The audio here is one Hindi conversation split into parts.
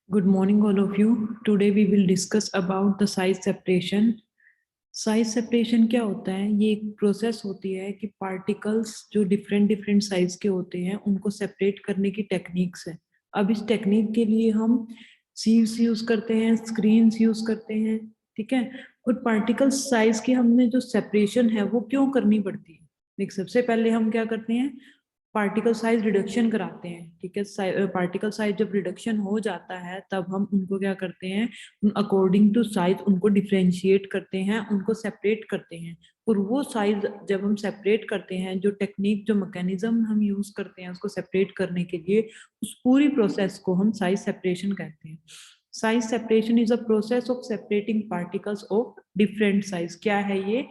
Good morning, all of you. Today we will discuss about the size separation. Size separation क्या होता है? ये एक प्रोसेस होती है कि पार्टिकल्स जो डिफरेंट डिफरेंट साइज के होते हैं उनको सेपरेट करने की टेक्निक्स है। अब इस टेक्निक के लिए हम सीव्स यूज करते हैं, स्क्रीन्स यूज करते हैं, ठीक है। और पार्टिकल साइज की हमने जो सेपरेशन है वो क्यों करनी पड़ती है? देख, सबसे पहले हम क्या करते हैं, पार्टिकल साइज रिडक्शन कराते हैं, ठीक है। पार्टिकल साइज जब रिडक्शन हो जाता है तब हम उनको क्या करते हैं, अकॉर्डिंग टू साइज उनको डिफ्रेंशिएट करते हैं, उनको सेपरेट करते हैं। और वो साइज जब हम सेपरेट करते हैं, जो टेक्निक जो मैकेनिज्म हम यूज करते हैं उसको सेपरेट करने के लिए, उस पूरी प्रोसेस को हम साइज सेपरेशन कहते हैं। Size separation is a process of separating particles of different size. क्या है ये?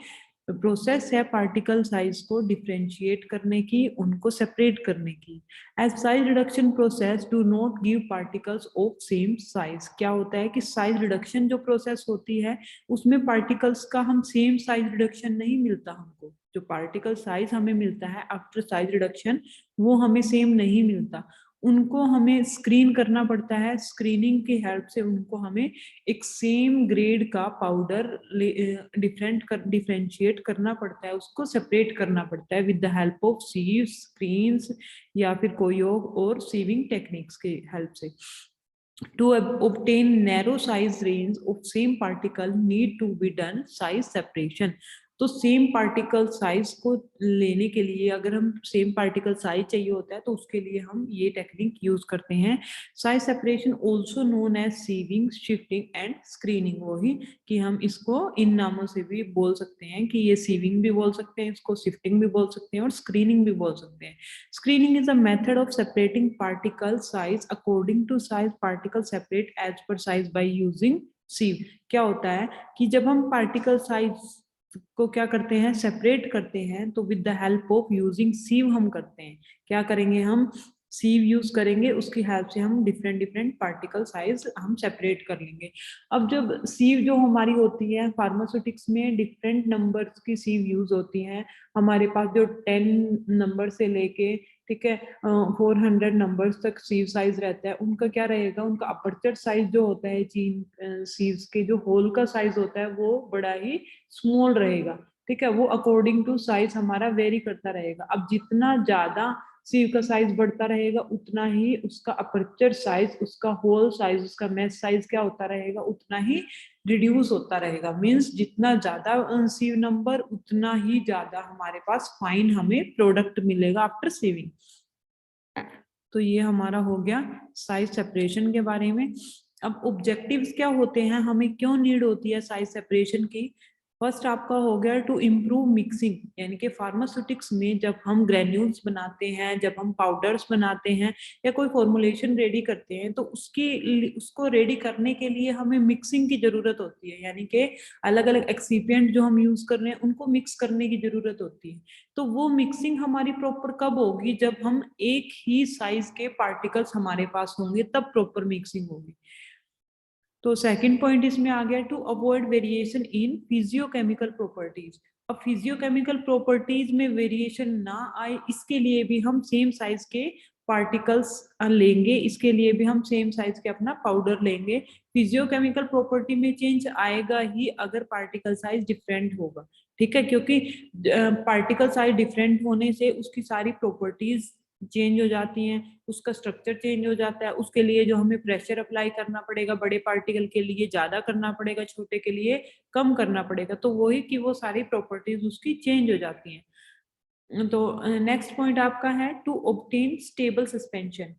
प्रोसेस है पार्टिकल साइज को डिफ्रेंशिएट करने की, उनको सेपरेट करने की। As size reduction process do not give particles of same size. क्या होता है कि साइज रिडक्शन जो प्रोसेस होती है उसमें पार्टिकल्स का हम सेम साइज रिडक्शन नहीं मिलता हमको। जो पार्टिकल साइज हमें मिलता है आफ्टर साइज रिडक्शन वो हमें सेम नहीं मिलता, उनको हमें स्क्रीन करना पड़ता है। स्क्रीनिंग की हेल्प से उनको हमें एक सेम ग्रेड का पाउडर डिफरेंशिएट करना पड़ता है, उसको सेपरेट करना पड़ता है with the help of sieve, screens या फिर कोई और सीविंग टेक्निक्स की हेल्प से। To obtain narrow size range of same particle need to be done size separation। तो सेम पार्टिकल साइज को लेने के लिए, अगर हम सेम पार्टिकल साइज चाहिए होता है तो उसके लिए हम ये टेक्निक यूज करते हैं, size separation also known as sieving, sifting and screening. वही कि हम इसको इन नामों से भी बोल सकते हैं कि ये सीविंग भी बोल सकते हैं, इसको शिफ्टिंग भी बोल सकते हैं और स्क्रीनिंग भी बोल सकते हैं। Screening is a method of separating particle size according to size. Particle separate as per size by using sieve। क्या होता है कि जब हम पार्टिकल साइज को क्या करते हैं, सेपरेट करते हैं, तो with the help of using sieve हम करते हैं। क्या करेंगे, हम सीव यूज करेंगे, उसकी हेल्प से हम डिफरेंट डिफरेंट पार्टिकल साइज हम सेपरेट कर लेंगे। अब जब सीव जो हमारी होती है, फार्मास्यूटिक्स में डिफरेंट नंबर्स की सीव यूज होती है। हमारे पास जो 10 नंबर से लेके, ठीक है, 400 नंबर्स तक सीव साइज रहता है। उनका क्या रहेगा, उनका अपर्चर साइज जो होता है, चीन सीव्स के जो होल का साइज होता है वो बड़ा ही स्मॉल रहेगा, ठीक है। वो अकॉर्डिंग टू साइज हमारा वेरी करता रहेगा। अब जितना ज्यादा सीव का साइज बढ़ता रहेगा उतना ही उसका अपर्चर साइज, उसका होल साइज, उसका मैश साइज क्या होता रहेगा, उतना ही रिड्यूस होता रहेगा। मीन्स जितना ज्यादा सीव नंबर उतना ही ज्यादा हमारे पास फाइन हमें प्रोडक्ट मिलेगा आफ्टर सीविंग। तो ये हमारा हो गया साइज सेपरेशन के बारे में। अब ऑब्जेक्टिव्स क्या होते हैं, हमें क्यों नीड होती है साइज सेपरेशन की? फर्स्ट आपका हो गया टू इम्प्रूव मिक्सिंग, यानी कि फार्मास्यूटिक्स में जब हम ग्रेन्यूल्स बनाते हैं, जब हम पाउडर्स बनाते हैं या कोई फॉर्मुलेशन रेडी करते हैं, तो उसको रेडी करने के लिए हमें मिक्सिंग की जरूरत होती है, यानी कि अलग अलग एक्सिपिएंट जो हम यूज कर रहे हैं उनको मिक्स करने की जरूरत होती है। तो वो मिक्सिंग हमारी प्रॉपर कब होगी, जब हम एक ही साइज के पार्टिकल्स हमारे पास होंगे, तब प्रॉपर मिक्सिंग होगी। तो सेकंड पॉइंट इसमें आ गया to avoid variation in physicochemical properties. अब फिजियोकेमिकल प्रॉपर्टीज में वेरिएशन ना आए, इसके लिए भी हम सेम साइज के पार्टिकल्स लेंगे, इसके लिए भी हम सेम साइज के अपना पाउडर लेंगे। फिजियोकेमिकल प्रॉपर्टी में चेंज आएगा ही अगर पार्टिकल साइज डिफरेंट होगा, ठीक है, क्योंकि पार्टिकल साइज डिफरेंट होने से उसकी सारी प्रॉपर्टीज चेंज हो जाती हैं, उसका स्ट्रक्चर चेंज हो जाता है। उसके लिए जो हमें प्रेशर अप्लाई करना पड़ेगा, बड़े पार्टिकल के लिए ज्यादा करना पड़ेगा, छोटे के लिए कम करना पड़ेगा। तो वही कि वो सारी प्रॉपर्टीज उसकी चेंज हो जाती हैं। तो नेक्स्ट पॉइंट आपका है टू ऑब्टेन स्टेबल सस्पेंशन।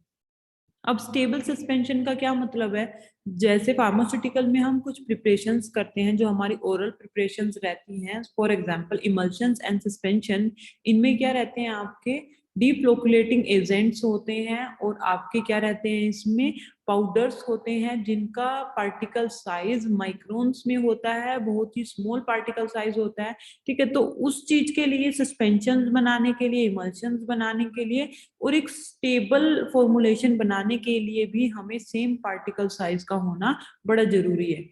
अब स्टेबल सस्पेंशन का क्या मतलब है? जैसे फार्मास्यूटिकल में हम कुछ प्रिपरेशंस करते हैं जो हमारी ओरल प्रिपरेशंस रहती हैं, for example emulsions and suspension. इनमें क्या रहते हैं, आपके डीफ्लोकुलेटिंग एजेंट्स होते हैं और आपके क्या रहते हैं, इसमें पाउडर्स होते हैं जिनका पार्टिकल साइज माइक्रोन्स में होता है, बहुत ही स्मॉल पार्टिकल साइज होता है, ठीक है। तो उस चीज के लिए सस्पेंशन बनाने के लिए, इमल्शंस बनाने के लिए और एक स्टेबल फॉर्मुलेशन बनाने के लिए भी हमें सेम पार्टिकल साइज का होना बड़ा जरूरी है।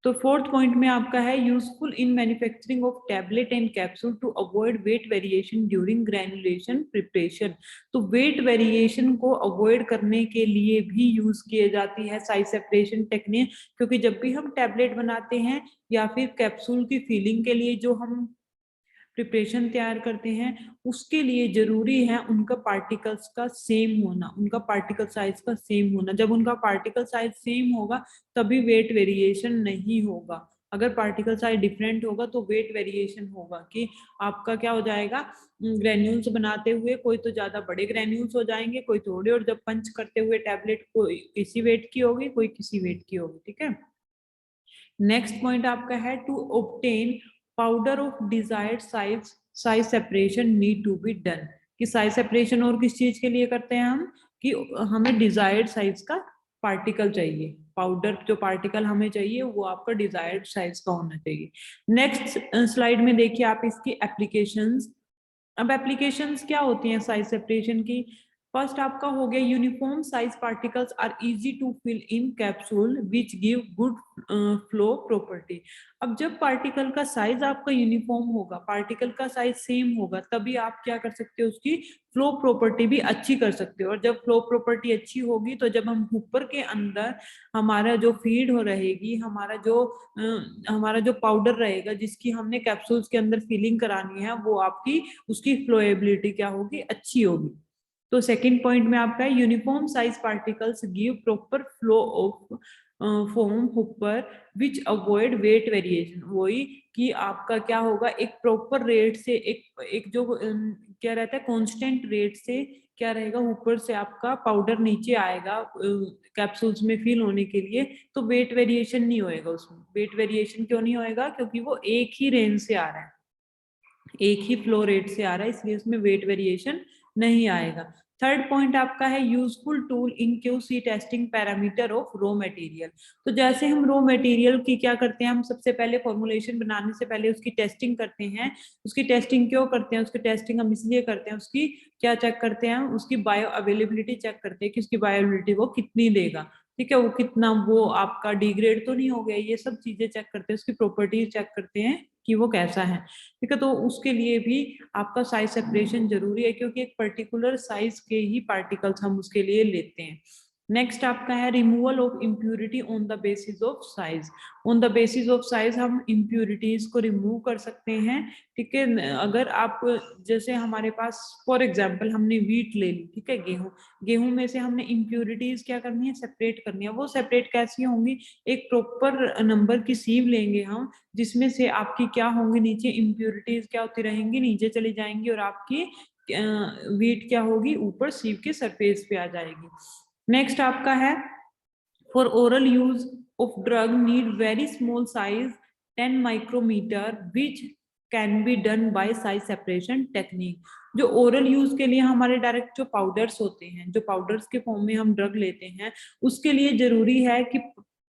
तो फोर्थ पॉइंट में आपका है useful in manufacturing of tablet and capsule to avoid weight variation during granulation preparation. तो वेट वेरिएशन को अवॉइड करने के लिए भी यूज किए जाती है साइज सेपरेशन टेक्निक, क्योंकि जब भी हम टैबलेट बनाते हैं या फिर कैप्सूल की फिलिंग के लिए जो हम प्रिपरेशन तैयार करते हैं, उसके लिए जरूरी है उनका पार्टिकल्स का सेम होना, उनका पार्टिकल साइज का सेम होना। जब उनका पार्टिकल साइज सेम होगा तभी वेट वेरिएशन नहीं होगा। अगर पार्टिकल साइज डिफरेंट होगा तो वेट वेरिएशन होगा कि आपका क्या हो जाएगा, ग्रेन्यूल्स बनाते हुए कोई तो ज्यादा बड़े ग्रेन्यूल्स हो जाएंगे, कोई थोड़े, और जब पंच करते हुए टैबलेट कोई किसी वेट की होगी, कोई किसी वेट की होगी। ठीक है, नेक्स्ट पॉइंट आपका है to obtain powder of desired size, size separation need to be done. कि साइज सेपरेशन और किस चीज के लिए करते हैं हम, कि हमें डिजायर्ड साइज का पार्टिकल चाहिए, पाउडर जो पार्टिकल हमें चाहिए वो आपका डिजायर्ड साइज का होना चाहिए। नेक्स्ट स्लाइड में देखिए आप इसकी एप्लीकेशंस। अब एप्लीकेशंस क्या होती हैं साइज सेपरेशन की। फर्स्ट आपका हो गया uniform size particles are easy to fill in capsule which give good flow property. अब जब पार्टिकल का साइज आपका यूनिफॉर्म होगा, पार्टिकल का साइज सेम होगा, तभी आप क्या कर सकते हो, उसकी फ्लो प्रॉपर्टी भी अच्छी कर सकते हो। और जब फ्लो प्रॉपर्टी अच्छी होगी तो जब हम ऊपर के अंदर हमारा जो फीड हो रहेगी, हमारा जो पाउडर रहेगा जिसकी हमने कैप्सूल्स के अंदर फिलिंग करानी है, वो आपकी उसकी फ्लोएबिलिटी क्या होगी, अच्छी होगी। तो सेकंड पॉइंट में आपका है uniform size particles give proper flow of foam ऊपर विच अवॉइड वेट वेरिएशन। वही कि आपका क्या होगा, एक प्रॉपर रेट से, एक जो क्या रहता है कांस्टेंट रेट से क्या रहेगा, ऊपर से आपका पाउडर नीचे आएगा कैप्सूल्स में फिल होने के लिए, तो वेट वेरिएशन नहीं होएगा उसमें। वेट वेरिएशन क्यों नहीं होएगा, क्योंकि वो एक ही रेंज से आ रहा है, एक ही फ्लो रेट से आ रहा है, इसलिए उसमें वेट वेरिएशन नहीं आएगा। थर्ड पॉइंट आपका है useful tool in QC testing parameter of raw material. तो जैसे हम रॉ मटेरियल की क्या करते हैं, हम सबसे पहले फॉर्मुलेशन बनाने से पहले उसकी टेस्टिंग करते हैं। उसकी टेस्टिंग क्यों करते हैं, उसकी टेस्टिंग हम इसलिए करते हैं, उसकी क्या चेक करते हैं, उसकी बायो अवेलेबिलिटी चेक करते हैं कि उसकी बायो अवेलेबिलिटी वो कितनी देगा। ठीक है, वो कितना, वो आपका डिग्रेड तो नहीं हो गया, ये सब चीजें चेक करते हैं, उसकी प्रॉपर्टीज चेक करते हैं कि वो कैसा है। ठीक है, तो उसके लिए भी आपका साइज सेपरेशन जरूरी है, क्योंकि एक पर्टिकुलर साइज के ही पार्टिकल्स हम उसके लिए लेते हैं। नेक्स्ट आपका है removal of impurity on the basis of size. On the basis of size हम इम्प्यूरिटीज को रिमूव कर सकते हैं। ठीक है, अगर आप, जैसे हमारे पास फॉर एग्जांपल हमने व्हीट ले ली, ठीक है, गेहूं, गेहूं में से हमने इम्प्यूरिटीज क्या करनी है, सेपरेट करनी है। वो सेपरेट कैसी होंगी, एक प्रॉपर नंबर की सीव लेंगे हम, जिसमें से आपकी क्या होंगी, नीचे इम्प्यूरिटीज क्या होती रहेंगी, नीचे चली जाएंगी, और आपकी व्हीट क्या होगी, ऊपर सीव के सरफेस पे आ जाएगी। नेक्स्ट आपका है for oral use of drug need very small size 10 micrometre which can be done by size separation technique. जो ओरल यूज के लिए हमारे डायरेक्ट जो पाउडर्स होते हैं, जो पाउडर्स के फॉर्म में हम ड्रग लेते हैं, उसके लिए जरूरी है कि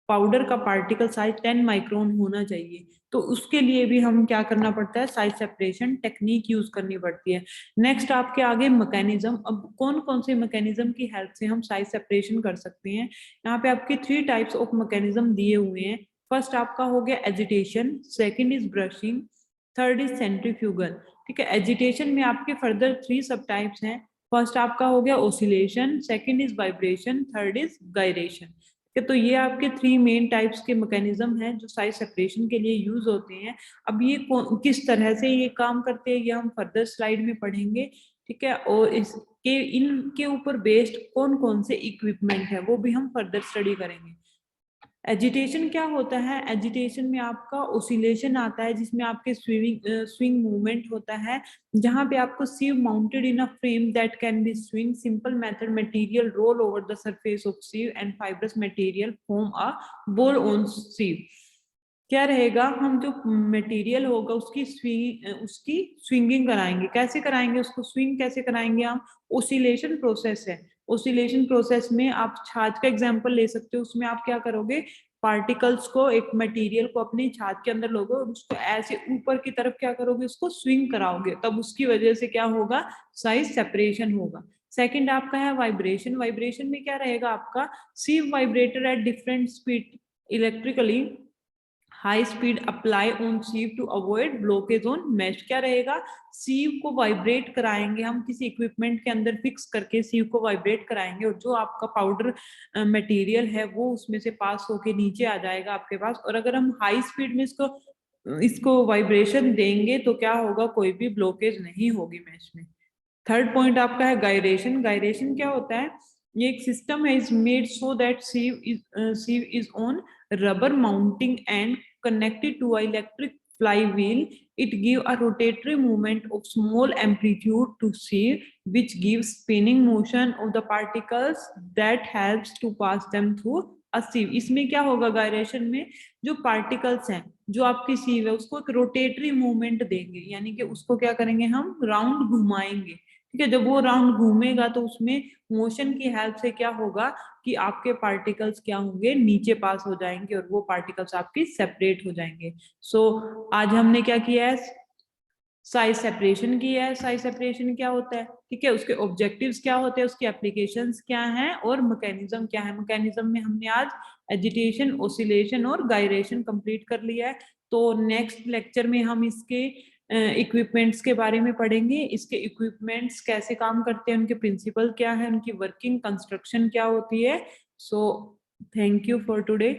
पाउडर का पार्टिकल साइज 10 माइक्रोन होना चाहिए। तो उसके लिए भी हम क्या करना पड़ता है, साइज सेपरेशन टेक्निक यूज करनी पड़ती है। नेक्स्ट आपके आगे मैकेनिज्म। अब कौन कौन से मैकेनिज्म की हेल्प से हम साइज सेपरेशन कर सकते हैं, यहाँ पे आपके 3 टाइप्स ऑफ मैकेनिज्म दिए हुए हैं। फर्स्ट आपका हो गया agitation, second is brushing, third is centrifugal. ठीक है, एजिटेशन में आपके फर्दर 3 सब टाइप्स हैं। फर्स्ट आपका हो गया oscillation, second is vibration, third is gyration. तो ये आपके 3 मेन टाइप्स के मैकेनिज्म हैं जो साइज सेपरेशन के लिए यूज होते हैं। अब ये किस तरह से ये काम करते हैं, ये हम फर्दर स्लाइड में पढ़ेंगे। ठीक है, और इसके इनके ऊपर बेस्ड कौन कौन से इक्विपमेंट है वो भी हम फर्दर स्टडी करेंगे। एजिटेशन क्या होता है, एजिटेशन में आपका ओसिलेशन आता है, जिसमें आपके स्विंग मूवमेंट होता है, जहां पे आपको sieve mounted in a frame that can be swing. Simple method, material roll over the surface of sieve and fibrous material form a ball on sieve. क्या रहेगा, हम जो मटेरियल होगा उसकी स्विंगिंग कराएंगे। कैसे कराएंगे उसको, स्विंग कैसे कराएंगे हम, ओसिलेशन प्रोसेस है। ओसिलेशन प्रोसेस में आप छाछ का एग्जांपल ले सकते हो, उसमें आप क्या करोगे, पार्टिकल्स को, एक मटेरियल को अपनी छाछ के अंदर लोगे और उसको ऐसे ऊपर की तरफ क्या करोगे, उसको स्विंग कराओगे, तब उसकी वजह से क्या होगा, साइज सेपरेशन होगा। सेकंड आपका है वाइब्रेशन। वाइब्रेशन में क्या रहेगा आपका, sieve vibrator at different speed electrically high speed apply on sieve to avoid blockage on mesh. क्या रहेगा, सीव को वाइब्रेट कराएंगे हम, किसी इक्विपमेंट के अंदर फिक्स करके सीव को वाइब्रेट कराएंगे और जो आपका पाउडर मटेरियल है वो उसमें से पास होके नीचे आ जाएगा आपके पास। और अगर हम हाई स्पीड में इसको वाइब्रेशन देंगे तो क्या होगा, कोई भी ब्लॉकेज नहीं होगी मैश में। थर्ड पॉइंट आपका है गायरेशन। गायरेशन क्या होता है, ये एक सिस्टम है, is made so that sieve is on rubber mounting and connected to an electric flywheel. It gives a rotatory movement of small amplitude to sieve, which gives spinning motion of the particles that helps to pass them through a sieve. इसमें क्या होगा, गायरेशन में जो पार्टिकल्स हैं, जो आपकी सीव है उसको एक रोटेटरी मूवमेंट देंगे, यानी कि उसको क्या करेंगे, हम राउंड घुमाएंगे। ठीक है, जब वो राउंड घूमेगा तो उसमें मोशन की हेल्प से क्या होगा कि आपके पार्टिकल्स क्या होंगे, नीचे पास हो जाएंगे और वो पार्टिकल्स आपकी सेपरेट हो जाएंगे। सो आज हमने क्या किया है, साइज सेपरेशन किया है। साइज सेपरेशन क्या होता है, ठीक है, उसके ऑब्जेक्टिव्स क्या होते हैं, उसकी एप्लीकेशंस क्या हैं और मैकेनिज्म क्या है। मैकेनिज्म में हमने आज एजिटेशन, ओसिलेशन और गायरेशन कंप्लीट कर लिया है। तो नेक्स्ट लेक्चर में हम इसके इक्विपमेंट्स के बारे में पढ़ेंगे, इसके इक्विपमेंट्स कैसे काम करते हैं, उनके प्रिंसिपल क्या है, उनकी वर्किंग कंस्ट्रक्शन क्या होती है। So thank you for today.